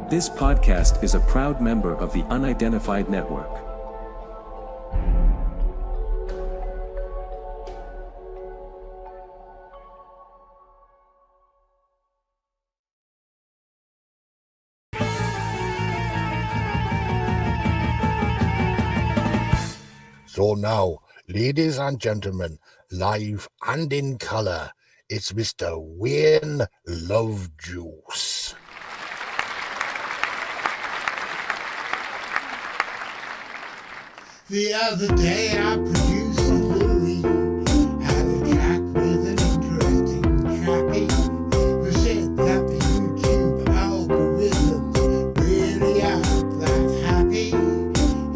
This podcast is a proud member of the Unidentified Network. So now, ladies and gentlemen, live and in colour, it's Mr. Wayne Lovejuice. The other day I produced a Louis, had a chat with an interesting chappie who said that the YouTube algorithms really aren't that happy.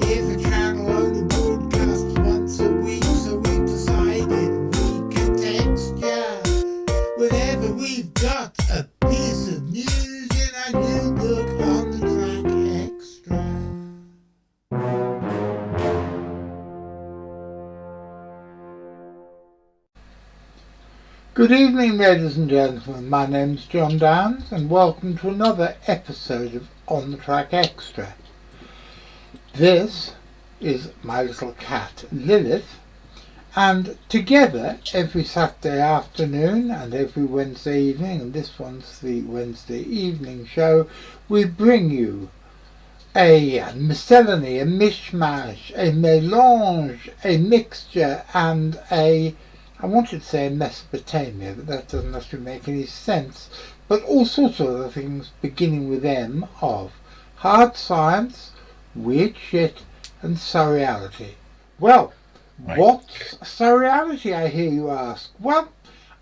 If a channel only broadcasts once a week, so we decided we can text ya whenever we've got a piece of news in our new book on the track Xtra. Good evening, ladies and gentlemen. My name's John Downs, and welcome to another episode of On the Track Extra. This is my little cat, Lilith, and together every Saturday afternoon and every Wednesday evening, and this one's the Wednesday evening show, we bring you a miscellany, a mishmash, a mélange, a mixture, and I wanted to say Mesopotamia, but that doesn't actually make any sense. But all sorts of other things beginning with M of hard science, weird shit, and surreality. Well, what's surreality, I hear you ask? Well,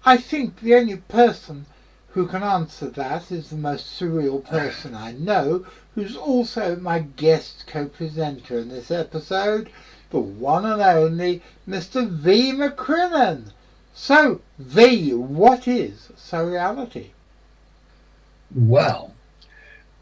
I think the only person who can answer that is the most surreal person I know, who's also my guest co-presenter in this episode, the one and only Mr. Ve Macrinnon. So, V, what is surreality? Well,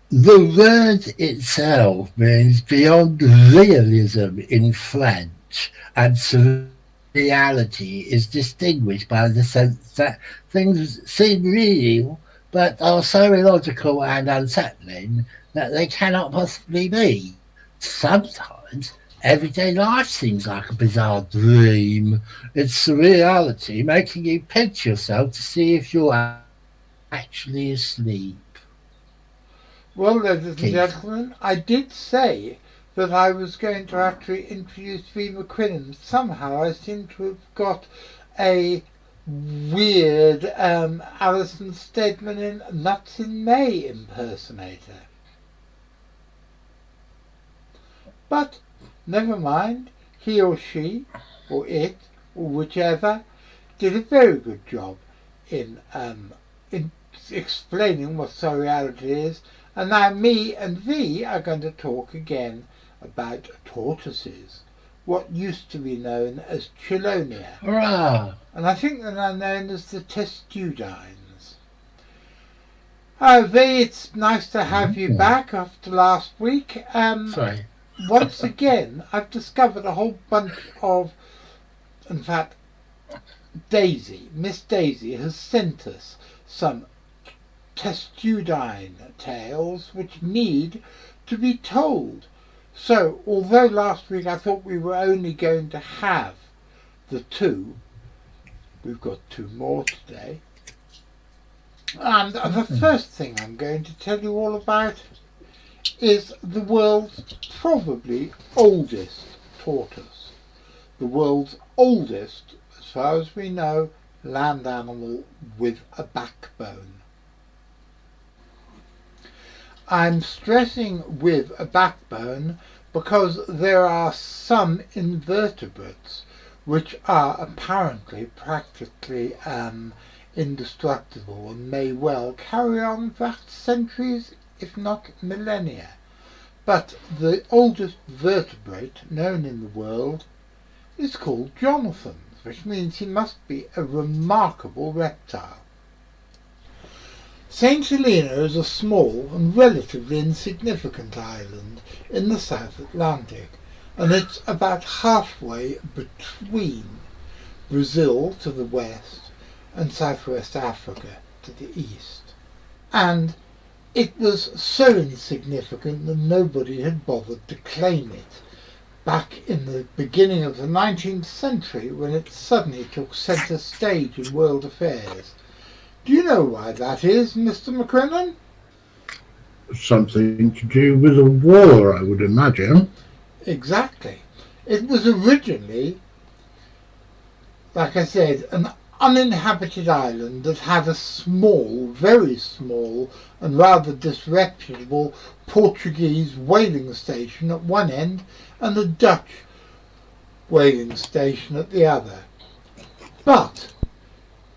the word itself means beyond realism in French, and surreality is distinguished by the sense that things seem real but are so illogical and unsettling that they cannot possibly be. Sometimes everyday life seems like a bizarre dream. It's surreality, making you pinch yourself to see if you're actually asleep. Well, ladies and gentlemen, I did say that I was going to actually introduce V. Macrinnon. Somehow I seem to have got a weird Alison Steadman in Nuts in May impersonator. But never mind, he or she, or it, or whichever, did a very good job in explaining what surreality is. And now me and V are going to talk again about tortoises, what used to be known as Chelonia. Hurrah! And I think they're now known as the Testudines. V, it's nice to have you back after last week. Sorry. Once again, I've discovered a whole bunch of, in fact, Miss Daisy has sent us some Testudine tales which need to be told. So, although last week I thought we were only going to have the two, we've got two more today. And the first thing I'm going to tell you all about is the world's probably oldest tortoise. The world's oldest, as far as we know, land animal with a backbone. I'm stressing with a backbone because there are some invertebrates which are apparently practically indestructible and may well carry on for centuries, if not millennia. But the oldest vertebrate known in the world is called Jonathan's, which means he must be a remarkable reptile. St. Elina is a small and relatively insignificant island in the South Atlantic, and it's about halfway between Brazil to the west and Southwest Africa to the east. And it was so insignificant that nobody had bothered to claim it back in the beginning of the 19th century, when it suddenly took centre stage in world affairs. Do you know why that is, Mr. Macrinnon? Something to do with a war, I would imagine. Exactly. It was originally, like I said, an uninhabited island that had a small, very small, and rather disreputable Portuguese whaling station at one end and a Dutch whaling station at the other. But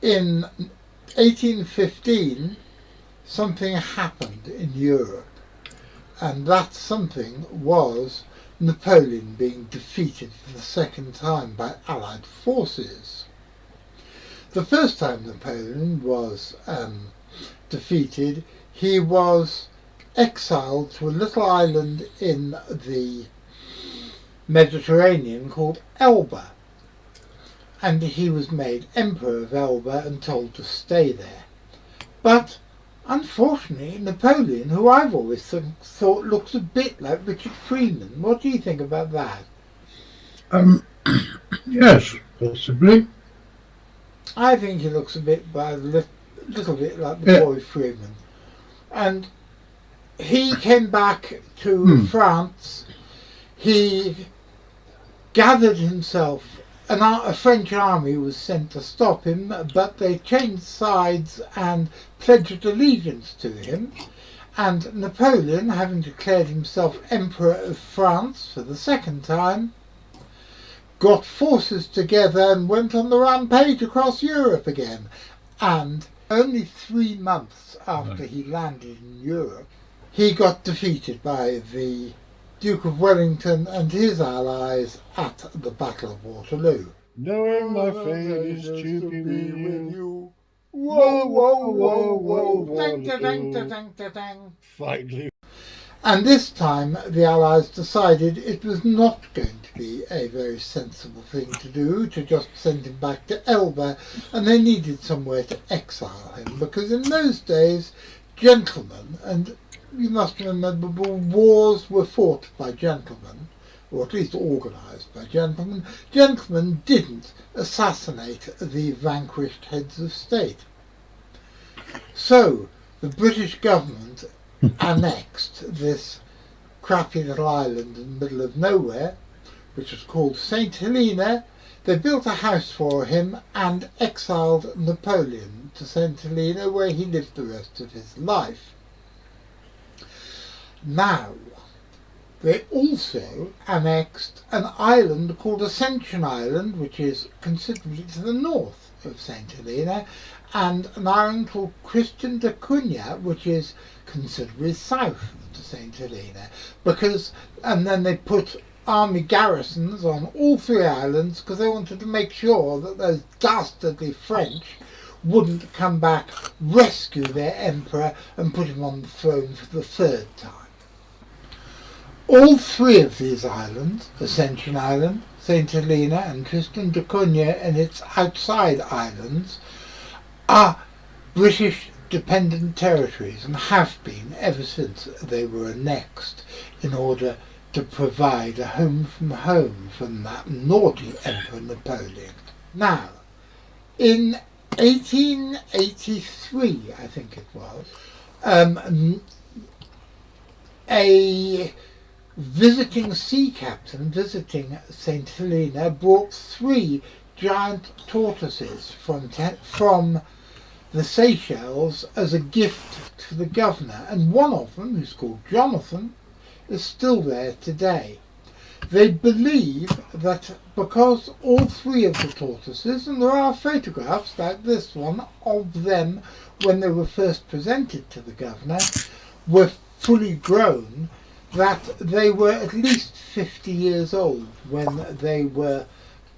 in 1815, something happened in Europe, and that something was Napoleon being defeated for the second time by Allied forces. The first time Napoleon was defeated, he was exiled to a little island in the Mediterranean called Elba, and he was made Emperor of Elba and told to stay there. But unfortunately, Napoleon, who I've always thought looks a bit like Richard Freeman. What do you think about that? Yes, possibly. I think he looks a little bit like the boy Freeman. And he came back to France. He gathered himself. A French army was sent to stop him, but they changed sides and pledged allegiance to him. And Napoleon, having declared himself Emperor of France for the second time, got forces together and went on the rampage across Europe again. And only 3 months after he landed in Europe, he got defeated by the Duke of Wellington and his allies at the Battle of Waterloo. Knowing my fate is to be with you. Whoa, whoa, whoa, whoa, dang, dang, dang, dang, dang, dang. Finally. And this time the Allies decided it was not going to be a very sensible thing to do, to just send him back to Elba, and they needed somewhere to exile him, because in those days, gentlemen, and you must remember, wars were fought by gentlemen, or at least organised by gentlemen. Gentlemen didn't assassinate the vanquished heads of state. So the British government annexed this crappy little island in the middle of nowhere, which was called St. Helena. They built a house for him and exiled Napoleon to St. Helena, where he lived the rest of his life. Now, they also annexed an island called Ascension Island, which is considerably to the north of St. Helena, and an island called Christian de Cunha, which is considerably south to St. Helena, and then they put army garrisons on all 3 islands because they wanted to make sure that those dastardly French wouldn't come back, rescue their emperor and put him on the throne for the 3rd time. All 3 of these islands, Ascension Island, St. Helena and Tristan da Cunha and its outside islands, are British dependent territories and have been ever since they were annexed, in order to provide a home from that naughty Emperor Napoleon. Now, in 1883, I think it was, a visiting sea captain visiting St. Helena brought 3 giant tortoises from the Seychelles as a gift to the governor, and one of them, who's called Jonathan, is still there today. They believe that because all 3 of the tortoises, and there are photographs like this one of them when they were first presented to the governor, were fully grown, that they were at least 50 years old when they were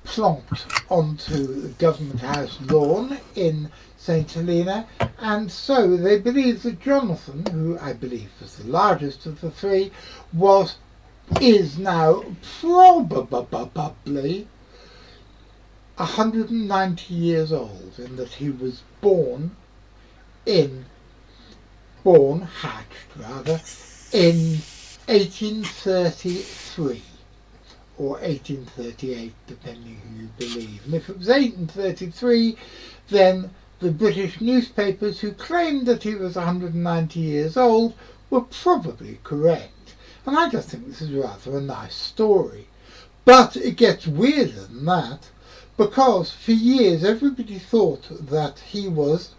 plonked onto the Government House lawn in St. Helena, and so they believe that Jonathan, who I believe was the largest of the 3, is now probably 190 years old, and that he was born in hatched in 1833 or 1838, depending who you believe. And if it was 1833, then the British newspapers who claimed that he was 190 years old were probably correct. And I just think this is rather a nice story. But it gets weirder than that, because for years everybody thought that he was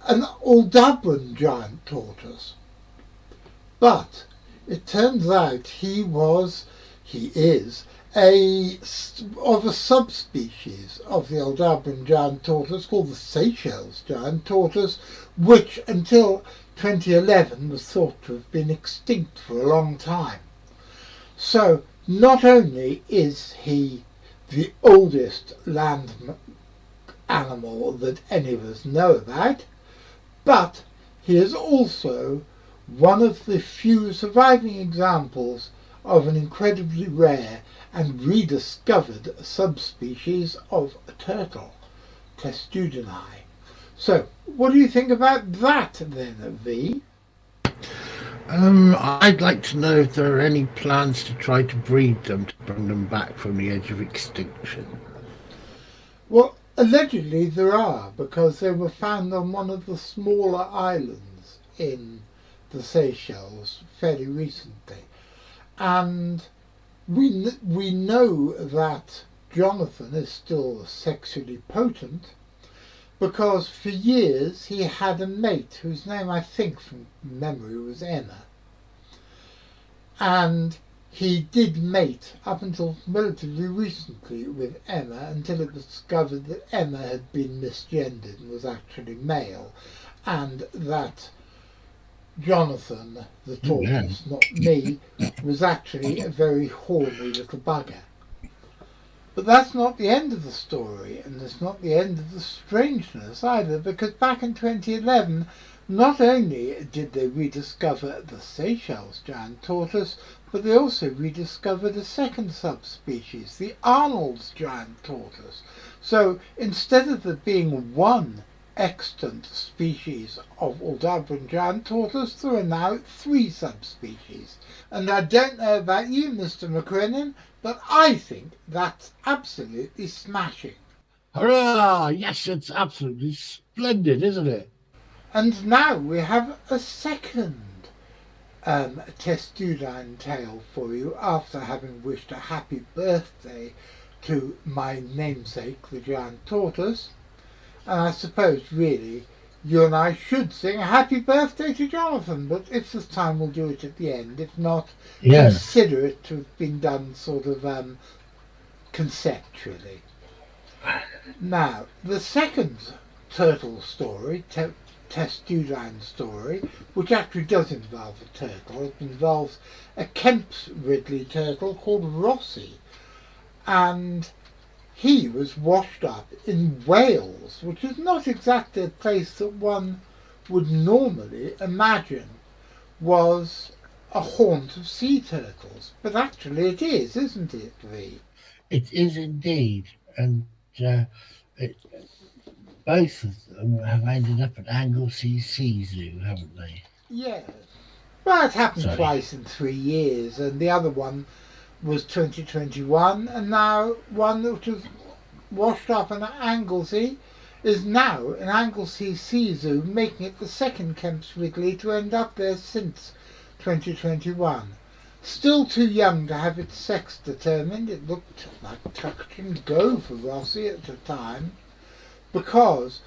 an Aldabran giant tortoise. But it turns out he is of a subspecies of the Aldabran giant tortoise called the Seychelles giant tortoise, which until 2011 was thought to have been extinct for a long time. So not only is he the oldest land animal that any of us know about, but he is also one of the few surviving examples of an incredibly rare and rediscovered subspecies of turtle, Testudine. So, what do you think about that then, V? I'd like to know if there are any plans to try to breed them to bring them back from the edge of extinction. Well, allegedly there are, because they were found on one of the smaller islands in the Seychelles fairly recently. And we know that Jonathan is still sexually potent, because for years he had a mate whose name I think from memory was Emma. And he did mate up until relatively recently with Emma, until it was discovered that Emma had been misgendered and was actually male, and that Jonathan, the tortoise, not me, was actually a very horny little bugger. But that's not the end of the story, and it's not the end of the strangeness either, because back in 2011, not only did they rediscover the Seychelles giant tortoise, but they also rediscovered a second subspecies, the Arnold's giant tortoise. So instead of there being one extant species of Aldabran giant tortoise, there are now 3 subspecies. And I don't know about you, Mr. Macrinnon, but I think that's absolutely smashing. Hurrah! Yes, it's absolutely splendid, isn't it? And now we have a second Testudine tale for you, after having wished a happy birthday to my namesake, the giant tortoise. And I suppose, really, you and I should sing a happy birthday to Jonathan, but if there's time we'll do it at the end. If not, consider it to have been done sort of conceptually. Now, the second turtle story, Testudine story, which actually does involve a turtle. It involves a Kemp's Ridley turtle called Rossy, and he was washed up in Wales, which is not exactly a place that one would normally imagine was a haunt of sea turtles. But actually it is, isn't it, V? It is indeed, and it, both of them have ended up at Anglesey Sea Zoo, haven't they? Yes. Well, it's happened twice in 3 years, and the other one was 2021, and now one which was washed up in Anglesey is now in Anglesey Sea Zoo, making it the second Kemp's Ridley to end up there since 2021. Still too young to have its sex determined. It looked like touch and go for Rossy at the time, because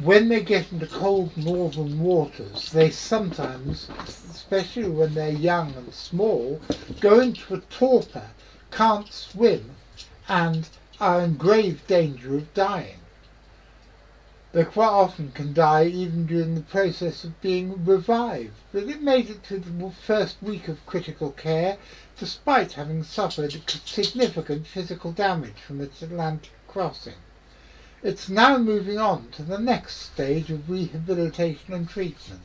when they get into cold northern waters, they sometimes, especially when they're young and small, go into a torpor, can't swim, and are in grave danger of dying. They quite often can die even during the process of being revived, but it made it through the first week of critical care, despite having suffered significant physical damage from its Atlantic crossing. It's now moving on to the next stage of rehabilitation and treatment.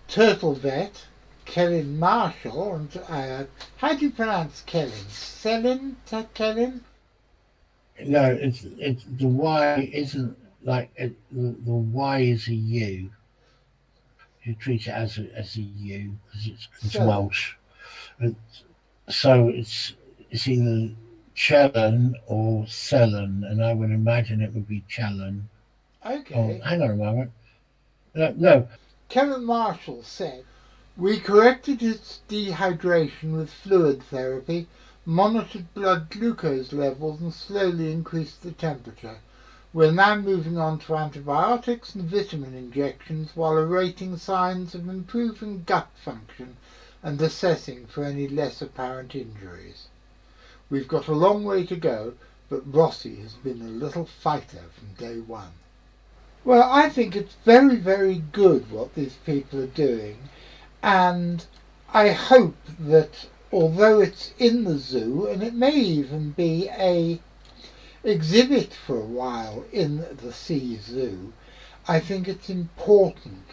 Turtle vet Kellen Marshall, and how do you pronounce Kellen? Kellen? No, it's the Y isn't like the Y is a U. You treat it as a you because it's So, Welsh. And so it's either Chellan or Sellen, and I would imagine it would be Chellan. Oh, okay. hang on a moment. No. Kevin Marshall said, "We corrected its dehydration with fluid therapy, monitored blood glucose levels and slowly increased the temperature. We're now moving on to antibiotics and vitamin injections while awaiting signs of improving gut function and assessing for any less apparent injuries. We've got a long way to go, but Rossy has been a little fighter from day one." Well, I think it's very, very good what these people are doing, and I hope that although it's in the zoo, and it may even be a exhibit for a while in the Sea Zoo, I think it's important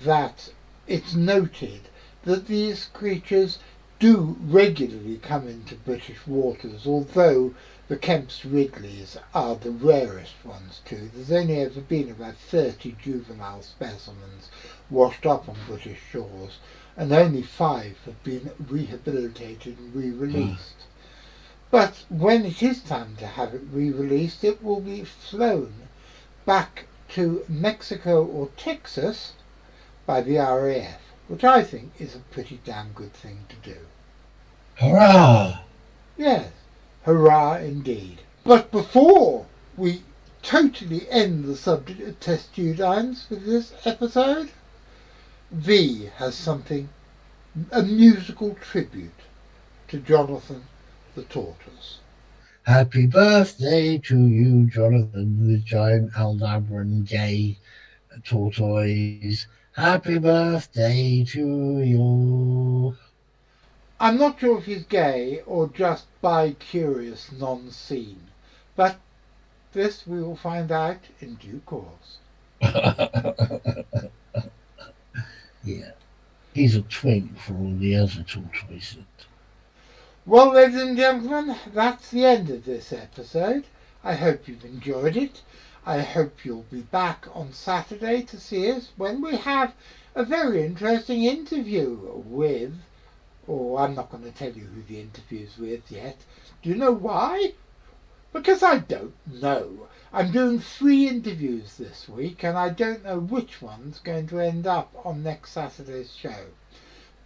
that it's noted that these creatures do regularly come into British waters, although the Kemp's Wrigley's are the rarest ones too. There's only ever been about 30 juvenile specimens washed up on British shores, and only 5 have been rehabilitated and re-released. But when it is time to have it re-released, it will be flown back to Mexico or Texas by the RAF, which I think is a pretty damn good thing to do. Hurrah! Yes, hurrah indeed. But before we totally end the subject of Testudines for this episode, V has something, a musical tribute to Jonathan the tortoise. Happy birthday to you, Jonathan, the giant Aldabran gay tortoise. Happy birthday to you. I'm not sure if he's gay or just bi-curious non-seen, but this we will find out in due course. Yeah, he's a twink for all the other tortoises. Well, ladies and gentlemen, that's the end of this episode. I hope you've enjoyed it. I hope you'll be back on Saturday to see us when we have a very interesting interview with... Oh, I'm not going to tell you who the interview's with yet. Do you know why? Because I don't know. I'm doing 3 interviews this week, and I don't know which one's going to end up on next Saturday's show.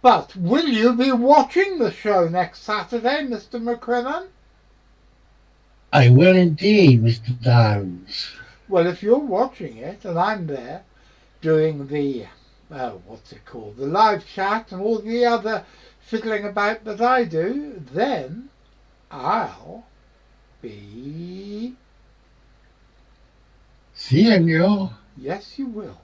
But will you be watching the show next Saturday, Mr. Macrinnon? I will indeed, Mr. Downs. Well, if you're watching it, and I'm there doing the, what's it called, the live chat and all the other fiddling about that I do, then I'll be... Seeing you. Yes, you will.